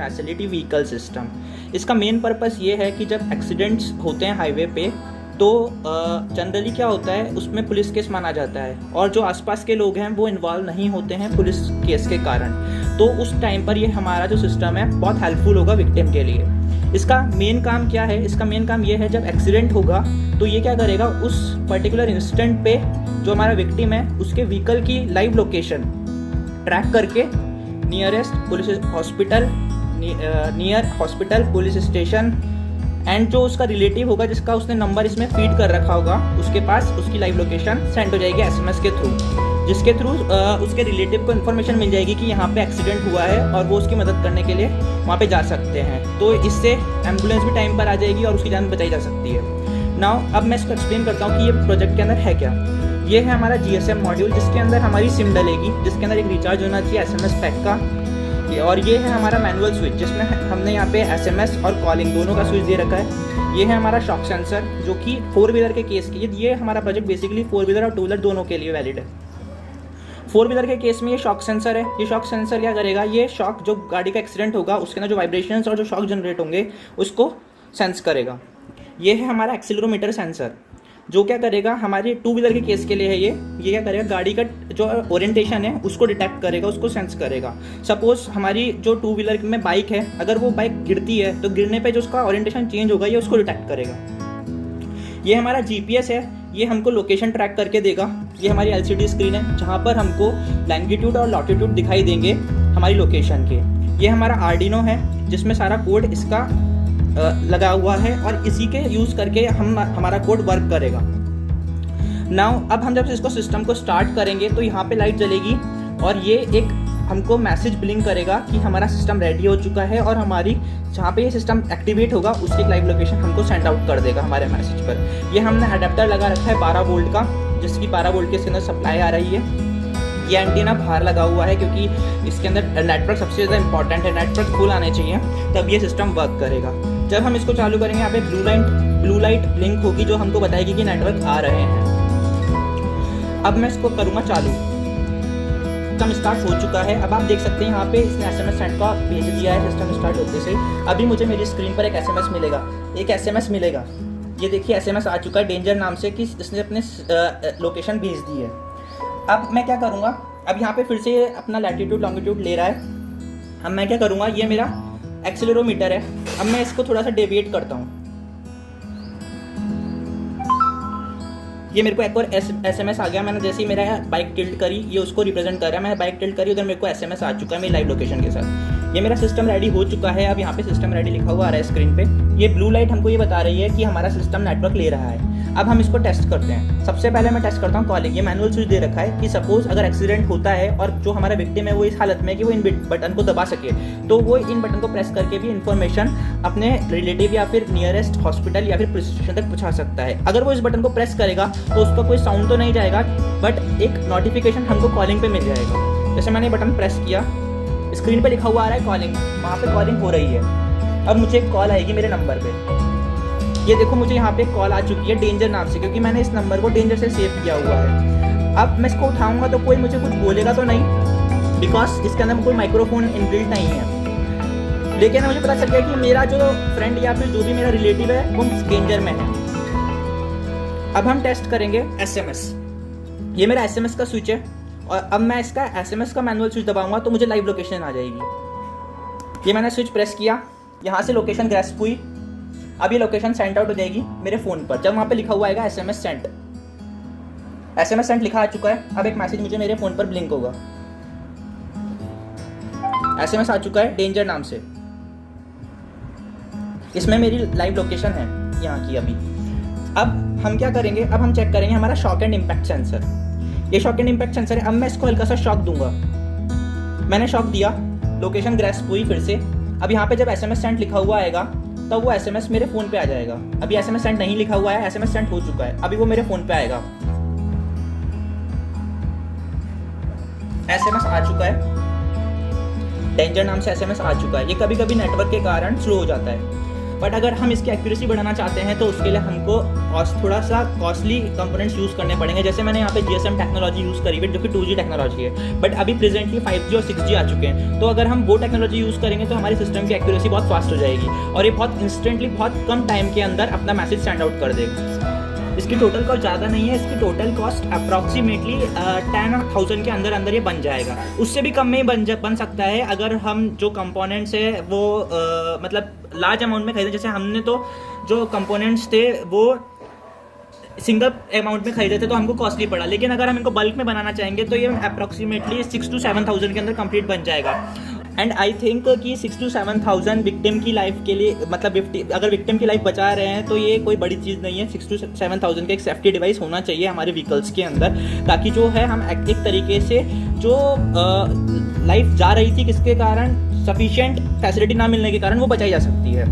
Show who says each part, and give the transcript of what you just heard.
Speaker 1: Facility vehicle system. इसका main purpose ये है कि जब एक्सीडेंट्स होते हैं हाईवे पे तो जनरली क्या होता है, उसमें पुलिस केस माना जाता है और जो आसपास के लोग हैं वो इन्वॉल्व नहीं होते हैं पुलिस केस के कारण। तो उस टाइम पर ये हमारा जो सिस्टम है बहुत हेल्पफुल होगा विक्टिम के लिए। इसका मेन काम क्या है? इसका मेन काम ये है जब एक्सीडेंट होगा तो ये क्या करेगा, उस पर्टिकुलर इंस्टेंट पे जो हमारा विक्टिम है उसके व्हीकल की लाइव लोकेशन ट्रैक करके near hospital, police station and जो उसका रिलेटिव होगा जिसका उसने नंबर इसमें फीड कर रखा होगा उसके पास उसकी लाइव लोकेशन सेंड हो जाएगी एसएमएस के थ्रू, जिसके थ्रू उसके रिलेटिव को इन्फॉर्मेशन मिल जाएगी कि यहाँ पे एक्सीडेंट हुआ है और वो उसकी मदद करने के लिए वहाँ पे जा सकते हैं। तो इससे एम्बुलेंस भी टाइम पर आ जाएगी और उसकी जान बचाई जा सकती है। नाउ अब मैं इसको एक्सप्लेन करता हूँ कि ये प्रोजेक्ट के अंदर है क्या। ये है हमारा GSM मॉड्यूल जिसके अंदर हमारी सिम डलेगी, जिसके अंदर एक रिचार्ज होना चाहिए SMS पैक का। और ये है हमारा मैनुअल स्विच जिसमें हमने यहाँ पे SMS और कॉलिंग दोनों का स्विच दे रखा है। ये है हमारा शॉक सेंसर जो कि 4 व्हीलर के केस के ये हमारा प्रोजेक्ट बेसिकली 4 व्हीलर और 2 व्हीलर दोनों के लिए वैलिड है। 4 व्हीलर के केस में ये शॉक सेंसर है। ये शॉक सेंसर क्या करेगा, ये शॉक जो गाड़ी का एक्सीडेंट होगा उसके अंदर जो वाइब्रेशंस और जो शॉक जनरेट होंगे उसको सेंस करेगा। ये है हमारा एक्सीलरोमीटर सेंसर जो क्या करेगा, हमारे 2 व्हीलर के केस के लिए है ये क्या करेगा, गाड़ी का जो ओरिएंटेशन है उसको डिटेक्ट करेगा, उसको सेंस करेगा। सपोज हमारी जो 2 व्हीलर में बाइक है, अगर वो बाइक गिरती है तो गिरने पे जो उसका ओरिएंटेशन चेंज होगा ये उसको डिटेक्ट करेगा। ये हमारा GPS है, ये हमको लोकेशन ट्रैक करके देगा। ये हमारी LCD स्क्रीन है जहाँ पर हमको लैंगिट्यूड और लॉटिट्यूड दिखाई देंगे हमारी लोकेशन के। ये हमारा आर्डिनो है जिसमें सारा कोड इसका लगा हुआ है और इसी के यूज़ करके हमारा कोड वर्क करेगा। नाउ अब हम जब इसको सिस्टम को स्टार्ट करेंगे तो यहाँ पे लाइट जलेगी और ये एक हमको मैसेज ब्लिंक करेगा कि हमारा सिस्टम रेडी हो चुका है और हमारी जहाँ पे ये सिस्टम एक्टिवेट होगा उसकी लाइव लोकेशन हमको सेंड आउट कर देगा हमारे मैसेज पर। ये हमने अडेप्टर लगा रखा है 12 वोल्ट का, जिसकी 12 वोल्ट के इसके अंदर सप्लाई आ रही है। ये एंटीना बाहर लगा हुआ है क्योंकि इसके अंदर नेटवर्क सबसे ज़्यादा इंपॉर्टेंट है, नेटवर्क फुल आने चाहिए तब ये सिस्टम वर्क करेगा। जब हम इसको चालू करेंगे यहाँ पे ब्लू लाइट ब्लिंक होगी जो हमको बताएगी कि नेटवर्क आ रहे हैं। अब मैं इसको करूँगा चालू, सिस्टम स्टार्ट हो चुका है। अब आप देख सकते हैं यहाँ पे इसने SMS सेंड का भेज दिया है सिस्टम स्टार्ट होते से। अभी मुझे मेरी स्क्रीन पर एक SMS मिलेगा, ये देखिए SMS आ चुका है डेंजर नाम से कि इसने अपने लोकेशन भेज दी है। अब मैं क्या करूँगा, अब यहाँ पे फिर से अपना लैटिट्यूड लॉन्गिट्यूड ले रहा है। अब मैं क्या करूँगा, ये मेरा एक्सीलरोमीटर है, अब मैं इसको थोड़ा सा डेविएट करता हूँ। ये मेरे को एक और SMS आ गया। मैंने जैसे ही मेरा बाइक टिल्ट करी ये उसको रिप्रेजेंट कर रहा है, मैंने बाइक टिल्ट करी उधर मेरे को SMS आ चुका है मेरी लाइव लोकेशन के साथ। ये मेरा सिस्टम रेडी हो चुका है। अब यहाँ पे सिस्टम रेडी लिखा हुआ आ रहा है स्क्रीन पे। ये ब्लू लाइट हमको ये बता रही है कि हमारा सिस्टम नेटवर्क ले रहा है। अब हम इसको टेस्ट करते हैं। सबसे पहले मैं टेस्ट करता हूँ कॉलिंग। ये मैनुअल स्विच दे रखा है कि सपोज अगर एक्सीडेंट होता है और जो हमारा विक्टिम है वो इस हालत में है कि वो इन बटन को दबा सके तो वो इन बटन को प्रेस करके भी इन्फॉर्मेशन अपने रिलेटिव या फिर नियरेस्ट हॉस्पिटल या फिर पुलिस स्टेशन तक पहुँचा सकता है। अगर वो इस बटन को प्रेस करेगा तो उसका कोई साउंड तो नहीं जाएगा बट एक नोटिफिकेशन हमको कॉलिंग पे मिल जाएगा। जैसे मैंने बटन प्रेस किया, स्क्रीन पे लिखा हुआ आ रहा है कॉलिंग, वहाँ पे कॉलिंग हो रही है। अब मुझे एक कॉल आएगी मेरे नंबर पे। ये देखो मुझे यहाँ पे कॉल आ चुकी है डेंजर नाम से, क्योंकि मैंने इस नंबर को डेंजर से सेव किया हुआ है। अब मैं इसको उठाऊंगा तो कोई मुझे कुछ बोलेगा तो नहीं, बिकॉज इसके अंदर कोई माइक्रोफोन इनबिल्ट नहीं है। लेकिन मुझे पता चल गया कि मेरा जो फ्रेंड या फिर जो भी मेरा रिलेटिव है वो डेंजर में है। अब हम टेस्ट करेंगे SMS। ये मेरा SMS का स्विच है और अब मैं इसका SMS का मैनुअल स्विच दबाऊंगा तो मुझे लाइव लोकेशन आ जाएगी। ये मैंने स्विच प्रेस किया, यहाँ से लोकेशन ग्रैस्प हुई। अब ये लोकेशन सेंड आउट हो जाएगी मेरे फ़ोन पर। जब वहाँ पे लिखा हुआ आएगा SMS सेंट लिखा आ चुका है। अब एक मैसेज मुझे मेरे फ़ोन पर ब्लिंक होगा, SMS आ चुका है डेंजर नाम से। इसमें मेरी लाइव लोकेशन है यहाँ की अभी। अब हम क्या करेंगे, अब हम चेक करेंगे हमारा शॉक एंड इम्पैक्ट सेंसर। ये शॉक एंड इम्पैक्ट सेंसर है। अब मैं इसको हल्का सा शॉक दूंगा। मैंने शॉक दिया, लोकेशन ग्रैस्प हुई फिर से। अब यहाँ पे जब SMS सेंट लिखा हुआ आएगा तब वो SMS मेरे फ़ोन पे आ जाएगा। अभी SMS सेंट नहीं लिखा हुआ है, SMS सेंट हो चुका है, अभी वो मेरे फ़ोन पे आएगा। SMS आ चुका है, डेंजर नाम से SMS आ चुका है। ये कभी कभी नेटवर्क के कारण स्लो हो जाता है, बट अगर हम इसकी एक्यूरेसी बढ़ाना चाहते हैं तो उसके लिए हमको थोड़ा सा कॉस्टली कंपोनेंट्स यूज़ करने पड़ेंगे। जैसे मैंने यहाँ पे GSM टेक्नोलॉजी यूज़ करी है जो कि 2G टेक्नोलॉजी है, बट अभी प्रेजेंटली 5G और 6G आ चुके हैं। तो अगर हम वो टेक्नोलॉजी यूज़ करेंगे तो हमारे सिस्टम की एक्यूरेसी बहुत फास्ट हो जाएगी और ये बहुत इंस्टेंटली बहुत कम टाइम के अंदर अपना मैसेज सेंड आउट कर देगा। इसकी टोटल कॉस्ट ज़्यादा नहीं है, इसकी टोटल कॉस्ट अप्रॉक्सीमेटली 10,000 के अंदर अंदर ये बन जाएगा। उससे भी कम में ही बन सकता है अगर हम जो कंपोनेंट्स है वो मतलब लार्ज अमाउंट में खरीदें। जैसे हमने तो जो कंपोनेंट्स थे वो सिंगल अमाउंट में खरीदे थे तो हमको कॉस्टली पड़ा, लेकिन अगर हम इनको बल्क में बनाना चाहेंगे तो ये अप्रॉक्सीमेटली 6 to 7,000 के अंदर कंप्लीट बन जाएगा। एंड आई थिंक कि 6 to 7,000 विक्टिम की लाइफ के लिए, मतलब अगर विक्टिम की लाइफ बचा रहे हैं तो ये कोई बड़ी चीज़ नहीं है। 6 to 7,000 का एक सेफ्टी डिवाइस होना चाहिए हमारे व्हीकल्स के अंदर, ताकि जो है हम एक तरीके से जो लाइफ जा रही थी किसके कारण, सफिशिएंट फैसिलिटी ना मिलने के कारण, वो बचाई जा सकती है।